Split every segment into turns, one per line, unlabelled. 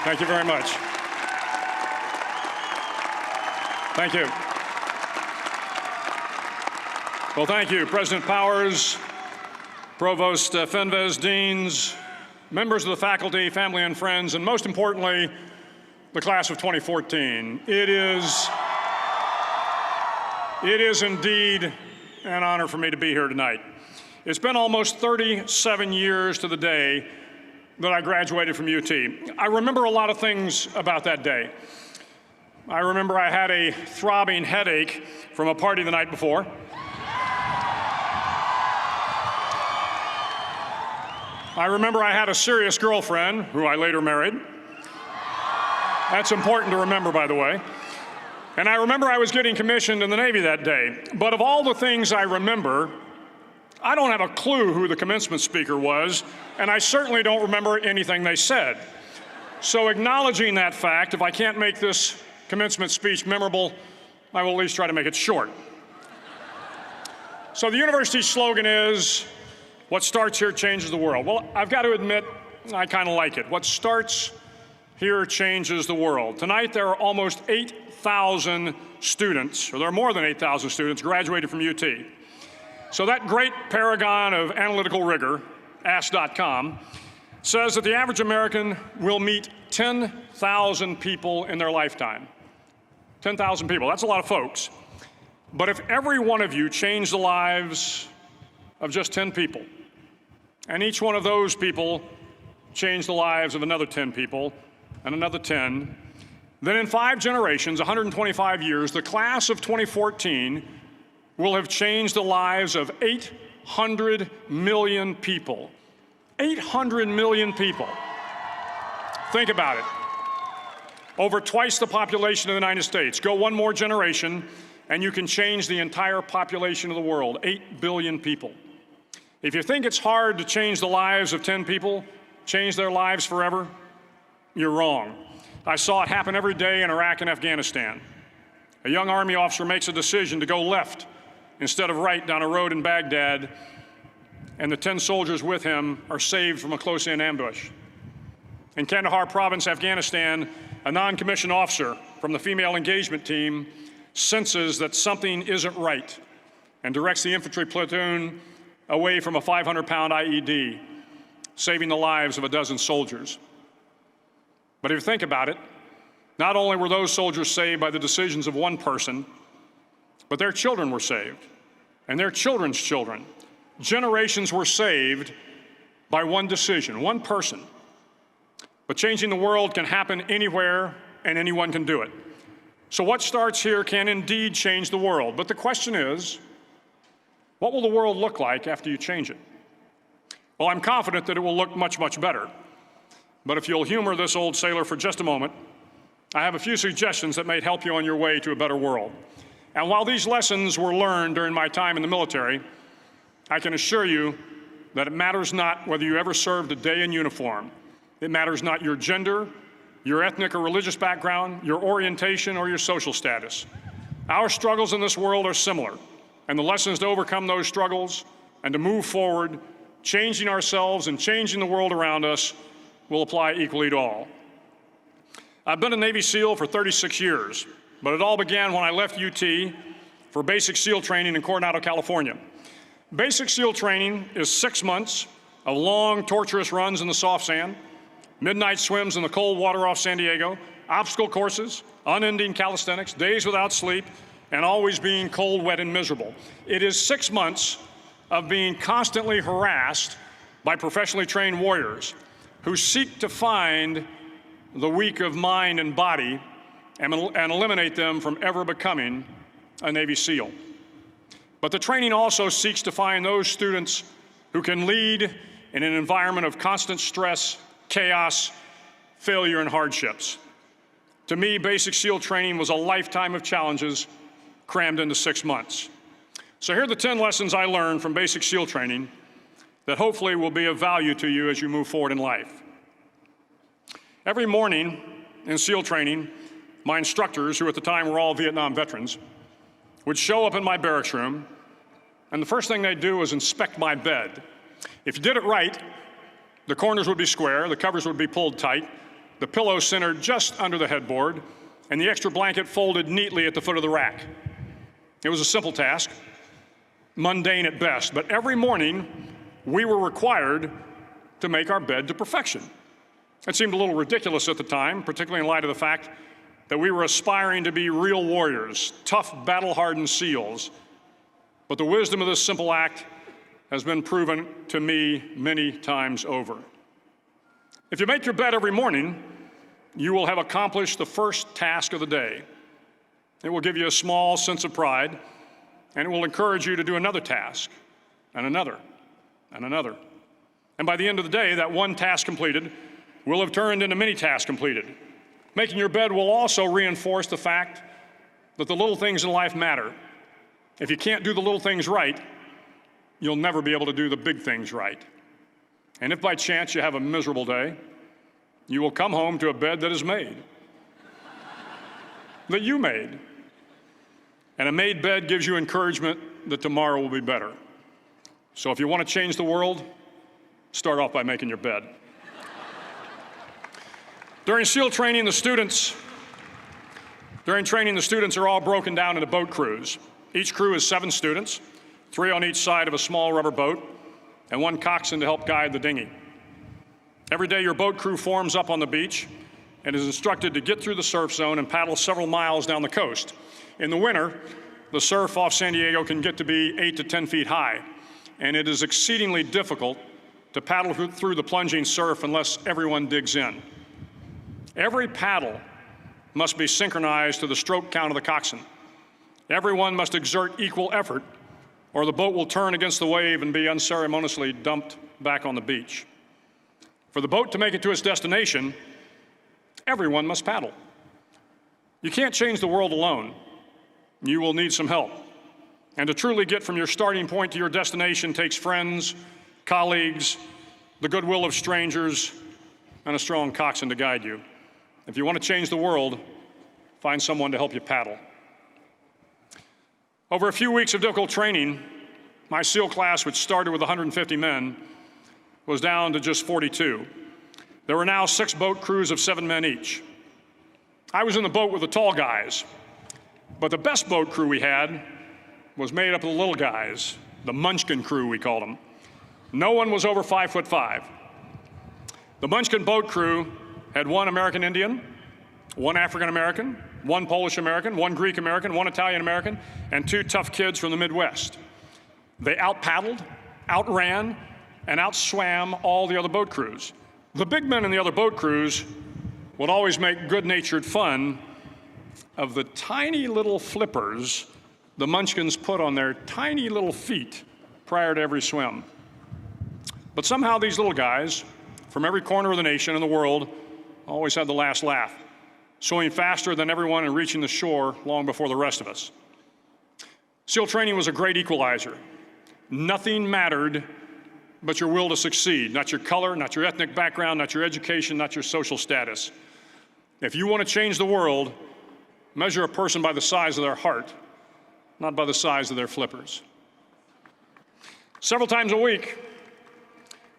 Thank you very much. Thank you. Well, thank you, President Powers, Provost Fenves, deans, members of the faculty, family and friends, and most importantly, the class of 2014. It is indeed an honor for me to be here tonight. It's been almost 37 years to the day that I graduated from UT. I remember a lot of things about that day. I remember I had a throbbing headache from a party the night before. I remember I had a serious girlfriend who I later married. That's important to remember, by the way. And I remember I was getting commissioned in the Navy that day. But of all the things I remember, I don't have a clue who the commencement speaker was, and I certainly don't remember anything they said. So acknowledging that fact, if I can't make this commencement speech memorable, I will at least try to make it short. So the university's slogan is, what starts here changes the world. Well, I've got to admit, I kind of like it. What starts here changes the world. Tonight, there are almost 8,000 students, or there are more than 8,000 students graduated from UT. So that great paragon of analytical rigor, Ask.com, says that the average American will meet 10,000 people in their lifetime. 10,000 people, that's a lot of folks. But if every one of you changed the lives of just 10 people, and each one of those people changed the lives of another 10 people, and another 10, then in 5 generations, 125 years, the class of 2014 will have changed the lives of 800 million people. 800 million people. Think about it. Over twice the population of the United States. Go one more generation, and you can change the entire population of the world, 8 billion people. If you think it's hard to change the lives of 10 people, change their lives forever, you're wrong. I saw it happen every day in Iraq and Afghanistan. A young Army officer makes a decision to go left instead of right down a road in Baghdad, and the 10 soldiers with him are saved from a close-in ambush. In Kandahar province, Afghanistan, a non-commissioned officer from the female engagement team senses that something isn't right and directs the infantry platoon away from a 500-pound IED, saving the lives of a dozen soldiers. But if you think about it, not only were those soldiers saved by the decisions of one person, but their children were saved, and their children's children. Generations were saved by one decision, one person. But changing the world can happen anywhere, and anyone can do it. So what starts here can indeed change the world. But the question is, what will the world look like after you change it? Well, I'm confident that it will look much, much better. But if you'll humor this old sailor for just a moment, I have a few suggestions that may help you on your way to a better world. And while these lessons were learned during my time in the military, I can assure you that it matters not whether you ever served a day in uniform. It matters not your gender, your ethnic or religious background, your orientation, or your social status. Our struggles in this world are similar, and the lessons to overcome those struggles and to move forward, changing ourselves and changing the world around us, will apply equally to all. I've been a Navy SEAL for 36 years. But it all began when I left UT for basic SEAL training in Coronado, California. Basic SEAL training is 6 months of long, torturous runs in the soft sand, midnight swims in the cold water off San Diego, obstacle courses, unending calisthenics, days without sleep, and always being cold, wet, and miserable. It is 6 months of being constantly harassed by professionally trained warriors who seek to find the weak of mind and body and eliminate them from ever becoming a Navy SEAL. But the training also seeks to find those students who can lead in an environment of constant stress, chaos, failure, and hardships. To me, basic SEAL training was a lifetime of challenges crammed into 6 months. So here are the 10 lessons I learned from basic SEAL training that hopefully will be of value to you as you move forward in life. Every morning in SEAL training, my instructors, who at the time were all Vietnam veterans, would show up in my barracks room, and the first thing they'd do was inspect my bed. If you did it right, the corners would be square, the covers would be pulled tight, the pillow centered just under the headboard, and the extra blanket folded neatly at the foot of the rack. It was a simple task, mundane at best, but every morning we were required to make our bed to perfection. It seemed a little ridiculous at the time, particularly in light of the fact that we were aspiring to be real warriors, tough, battle-hardened SEALs. But the wisdom of this simple act has been proven to me many times over. If you make your bed every morning, you will have accomplished the first task of the day. It will give you a small sense of pride, and it will encourage you to do another task, and another, and another. And by the end of the day, that one task completed will have turned into many tasks completed. Making your bed will also reinforce the fact that the little things in life matter. If you can't do the little things right, you'll never be able to do the big things right. And if by chance you have a miserable day, you will come home to a bed that is made, that you made. And a made bed gives you encouragement that tomorrow will be better. So if you want to change the world, start off by making your bed. During SEAL training, the students are all broken down into boat crews. Each crew is 7 students, 3 on each side of a small rubber boat, and 1 coxswain to help guide the dinghy. Every day, your boat crew forms up on the beach and is instructed to get through the surf zone and paddle several miles down the coast. In the winter, the surf off San Diego can get to be 8 to 10 feet high, and it is exceedingly difficult to paddle through the plunging surf unless everyone digs in. Every paddle must be synchronized to the stroke count of the coxswain. Everyone must exert equal effort, or the boat will turn against the wave and be unceremoniously dumped back on the beach. For the boat to make it to its destination, everyone must paddle. You can't change the world alone. You will need some help. And to truly get from your starting point to your destination takes friends, colleagues, the goodwill of strangers, and a strong coxswain to guide you. If you want to change the world, find someone to help you paddle. Over a few weeks of difficult training, my SEAL class, which started with 150 men, was down to just 42. There were now 6 boat crews of 7 men each. I was in the boat with the tall guys, but the best boat crew we had was made up of the little guys, the Munchkin crew, we called them. No one was over 5'5". The Munchkin boat crew had 1 American Indian, 1 African American, 1 Polish American, 1 Greek American, 1 Italian American, and 2 tough kids from the Midwest. They out-paddled, outran, and outswam all the other boat crews. The big men in the other boat crews would always make good-natured fun of the tiny little flippers the Munchkins put on their tiny little feet prior to every swim. But somehow these little guys from every corner of the nation and the world always had the last laugh, swimming faster than everyone and reaching the shore long before the rest of us. SEAL training was a great equalizer. Nothing mattered but your will to succeed, not your color, not your ethnic background, not your education, not your social status. If you want to change the world, measure a person by the size of their heart, not by the size of their flippers. Several times a week,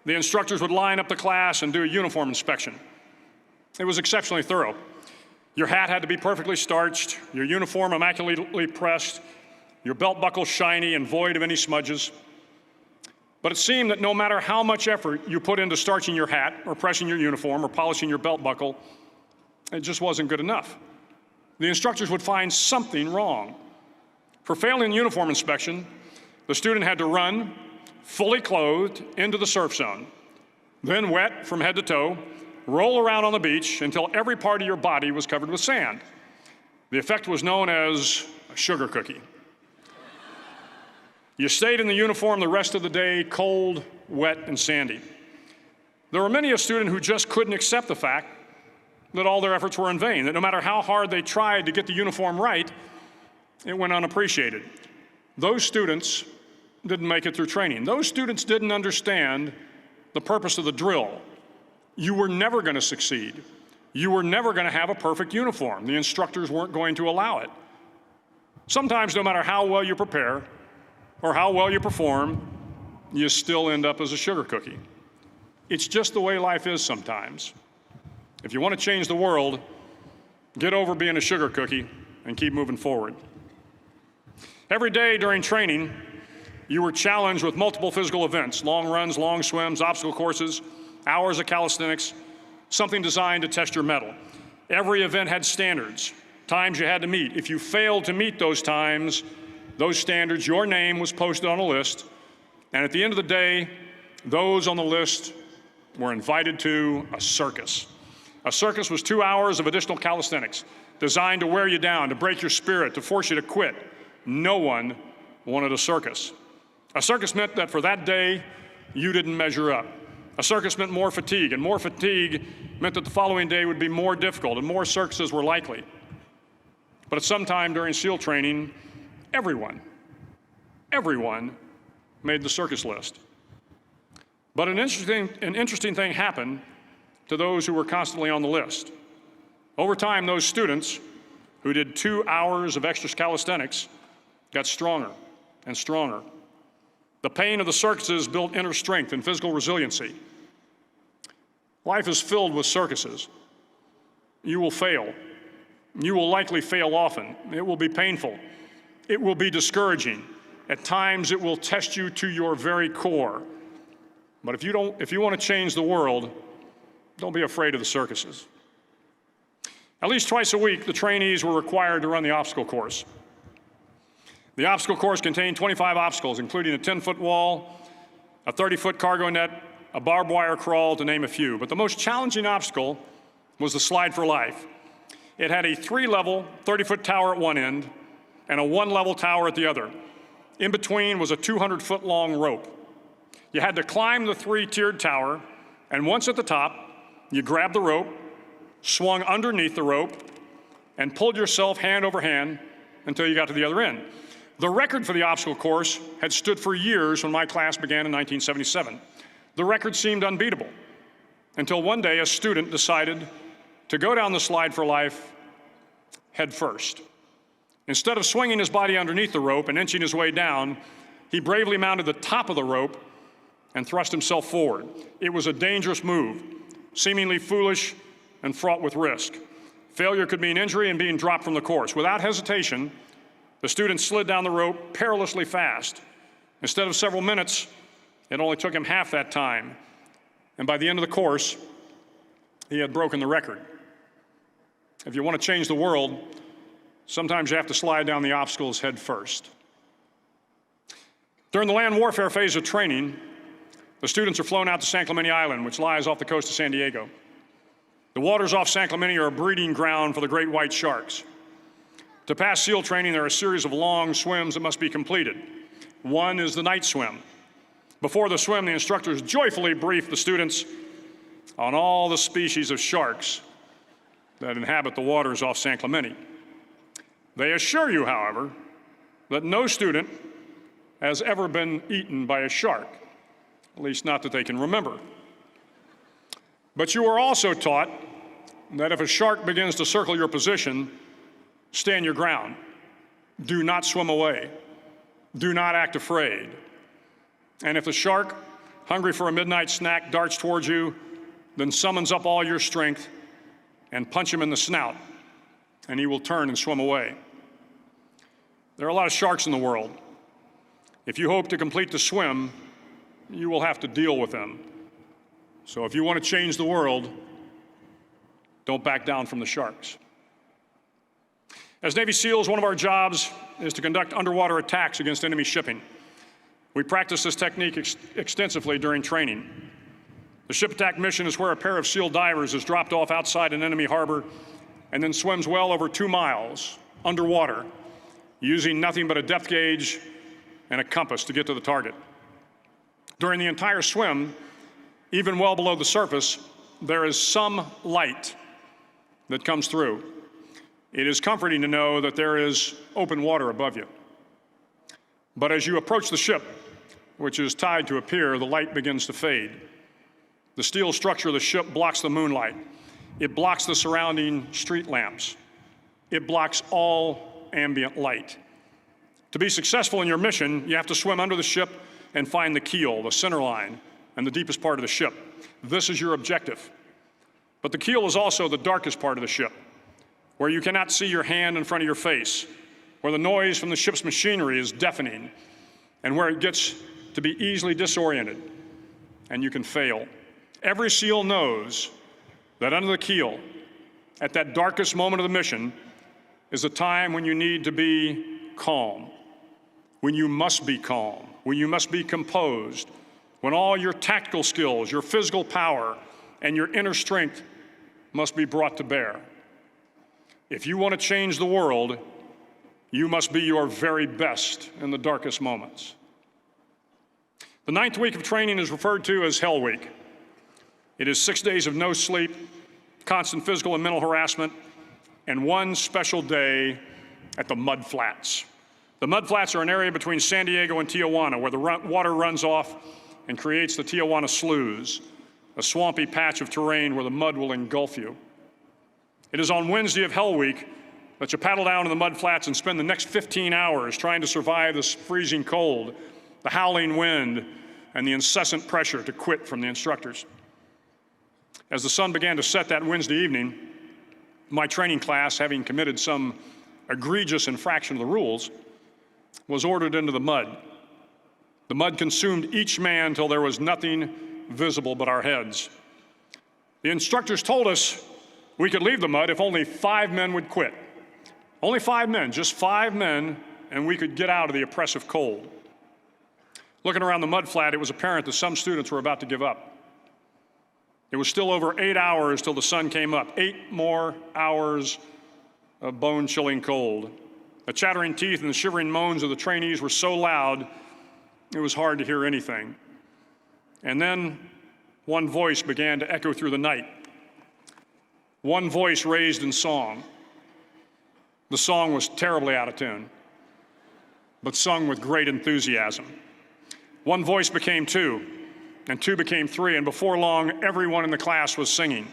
the instructors would line up the class and do a uniform inspection. It was exceptionally thorough. Your hat had to be perfectly starched, your uniform immaculately pressed, your belt buckle shiny and void of any smudges. But it seemed that no matter how much effort you put into starching your hat or pressing your uniform or polishing your belt buckle, it just wasn't good enough. The instructors would find something wrong. For failing the uniform inspection, the student had to run, fully clothed, into the surf zone, then wet from head to toe, roll around on the beach until every part of your body was covered with sand. The effect was known as a sugar cookie. You stayed in the uniform the rest of the day, cold, wet, and sandy. There were many a student who just couldn't accept the fact that all their efforts were in vain, that no matter how hard they tried to get the uniform right, it went unappreciated. Those students didn't make it through training. Those students didn't understand the purpose of the drill. You were never going to succeed. You were never going to have a perfect uniform. The instructors weren't going to allow it. Sometimes, no matter how well you prepare or how well you perform, you still end up as a sugar cookie. It's just the way life is sometimes. If you want to change the world, get over being a sugar cookie and keep moving forward. Every day during training, you were challenged with multiple physical events, long runs, long swims, obstacle courses, hours of calisthenics, something designed to test your mettle. Every event had standards, times you had to meet. If you failed to meet those times, those standards, your name was posted on a list, and at the end of the day, those on the list were invited to a circus. A circus was 2 hours of additional calisthenics, designed to wear you down, to break your spirit, to force you to quit. No one wanted a circus. A circus meant that for that day, you didn't measure up. A circus meant more fatigue, and more fatigue meant that the following day would be more difficult, and more circuses were likely. But at some time during SEAL training, everyone made the circus list. But an interesting thing happened to those who were constantly on the list. Over time, those students who did 2 hours of extra calisthenics got stronger and stronger. The pain of the circuses built inner strength and physical resiliency. Life is filled with circuses. You will fail. You will likely fail often. It will be painful. It will be discouraging. At times, it will test you to your very core. But if you want to change the world, don't be afraid of the circuses. At least twice a week, the trainees were required to run the obstacle course. The obstacle course contained 25 obstacles, including a 10-foot wall, a 30-foot cargo net, a barbed wire crawl, to name a few. But the most challenging obstacle was the slide for life. It had a 3-level, 30-foot tower at one end and a 1-level tower at the other. In between was a 200-foot-long rope. You had to climb the 3-tiered tower, and once at the top, you grabbed the rope, swung underneath the rope, and pulled yourself hand over hand until you got to the other end. The record for the obstacle course had stood for years when my class began in 1977. The record seemed unbeatable until one day a student decided to go down the slide for life head first. Instead of swinging his body underneath the rope and inching his way down, he bravely mounted the top of the rope and thrust himself forward. It was a dangerous move, seemingly foolish and fraught with risk. Failure could mean injury and being dropped from the course. Without hesitation, the student slid down the rope perilously fast. Instead of several minutes, it only took him half that time. And by the end of the course, he had broken the record. If you want to change the world, sometimes you have to slide down the obstacles head first. During the land warfare phase of training, the students are flown out to San Clemente Island, which lies off the coast of San Diego. The waters off San Clemente are a breeding ground for the great white sharks. To pass SEAL training, there are a series of long swims that must be completed. One is the night swim. Before the swim, the instructors joyfully brief the students on all the species of sharks that inhabit the waters off San Clemente. They assure you, however, that no student has ever been eaten by a shark, at least not that they can remember. But you are also taught that if a shark begins to circle your position, stand your ground. Do not swim away. Do not act afraid. And if the shark, hungry for a midnight snack, darts towards you, then summons up all your strength and punch him in the snout, and he will turn and swim away. There are a lot of sharks in the world. If you hope to complete the swim, you will have to deal with them. So if you want to change the world, don't back down from the sharks. As Navy SEALs, one of our jobs is to conduct underwater attacks against enemy shipping. We practice this technique extensively during training. The ship attack mission is where a pair of SEAL divers is dropped off outside an enemy harbor and then swims well over 2 miles underwater, using nothing but a depth gauge and a compass to get to the target. During the entire swim, even well below the surface, there is some light that comes through. It is comforting to know that there is open water above you. But as you approach the ship, which is tied to a pier, the light begins to fade. The steel structure of the ship blocks the moonlight. It blocks the surrounding street lamps. It blocks all ambient light. To be successful in your mission, you have to swim under the ship and find the keel, the center line, and the deepest part of the ship. This is your objective. But the keel is also the darkest part of the ship, where you cannot see your hand in front of your face, where the noise from the ship's machinery is deafening, and where it gets to be easily disoriented, and you can fail. Every SEAL knows that under the keel, at that darkest moment of the mission, is a time when you need to be calm, when you must be calm, when you must be composed, when all your tactical skills, your physical power, and your inner strength must be brought to bear. If you want to change the world, you must be your very best in the darkest moments. The 9th week of training is referred to as Hell Week. It is 6 days of no sleep, constant physical and mental harassment, and one special day at the Mud Flats. The Mud Flats are an area between San Diego and Tijuana where the water runs off and creates the Tijuana Sloughs, a swampy patch of terrain where the mud will engulf you. It is on Wednesday of Hell Week that you paddle down to the mud flats and spend the next 15 hours trying to survive this freezing cold, the howling wind, and the incessant pressure to quit from the instructors. As the sun began to set that Wednesday evening, my training class, having committed some egregious infraction of the rules, was ordered into the mud. The mud consumed each man till there was nothing visible but our heads. The instructors told us we could leave the mud if only 5 men would quit. Only 5 men, just 5 men, and we could get out of the oppressive cold. Looking around the mud flat, it was apparent that some students were about to give up. It was still over 8 hours till the sun came up, 8 more hours of bone-chilling cold. The chattering teeth and the shivering moans of the trainees were so loud, it was hard to hear anything. And then one voice began to echo through the night. One voice raised in song. The song was terribly out of tune, but sung with great enthusiasm. One voice became 2, and 2 became 3, and before long, everyone in the class was singing.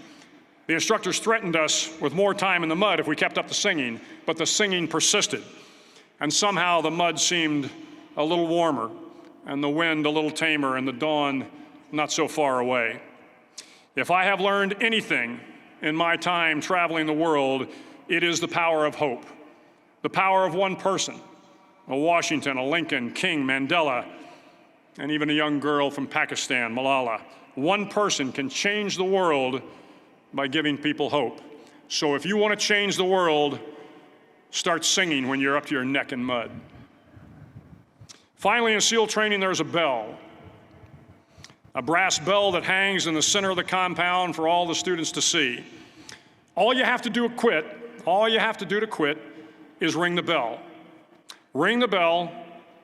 The instructors threatened us with more time in the mud if we kept up the singing, but the singing persisted. And somehow the mud seemed a little warmer, and the wind a little tamer, and the dawn not so far away. If I have learned anything in my time traveling the world, it is the power of hope, the power of one person, a Washington, a Lincoln, King, Mandela, and even a young girl from Pakistan, Malala. One person can change the world by giving people hope. So if you want to change the world, start singing when you're up to your neck in mud. Finally, in SEAL training, there's a bell. A brass bell that hangs in the center of the compound for all the students to see. All you have to do to quit is ring the bell. Ring the bell,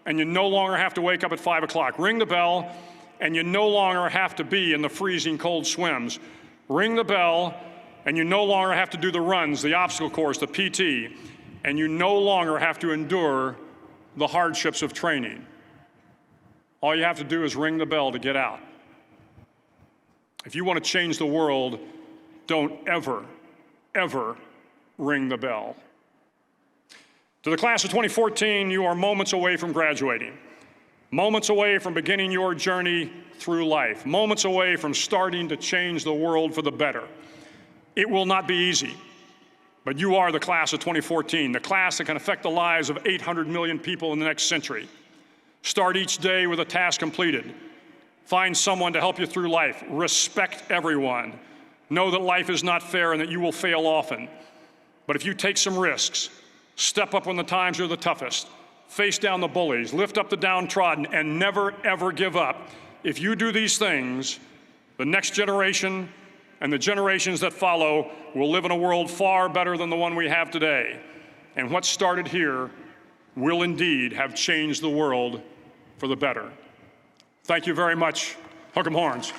and you no longer have to wake up at 5 o'clock. Ring the bell, and you no longer have to be in the freezing cold swims. Ring the bell, and you no longer have to do the runs, the obstacle course, the PT, and you no longer have to endure the hardships of training. All you have to do is ring the bell to get out. If you want to change the world, don't ever, ever ring the bell. To the class of 2014, you are moments away from graduating, moments away from beginning your journey through life, moments away from starting to change the world for the better. It will not be easy, but you are the class of 2014, the class that can affect the lives of 800 million people in the next century. Start each day with a task completed. Find someone to help you through life. Respect everyone. Know that life is not fair and that you will fail often. But if you take some risks, step up when the times are the toughest, face down the bullies, lift up the downtrodden, and never, ever give up. If you do these things, the next generation and the generations that follow will live in a world far better than the one we have today. And what started here will indeed have changed the world for the better. Thank you very much. Hook 'em horns.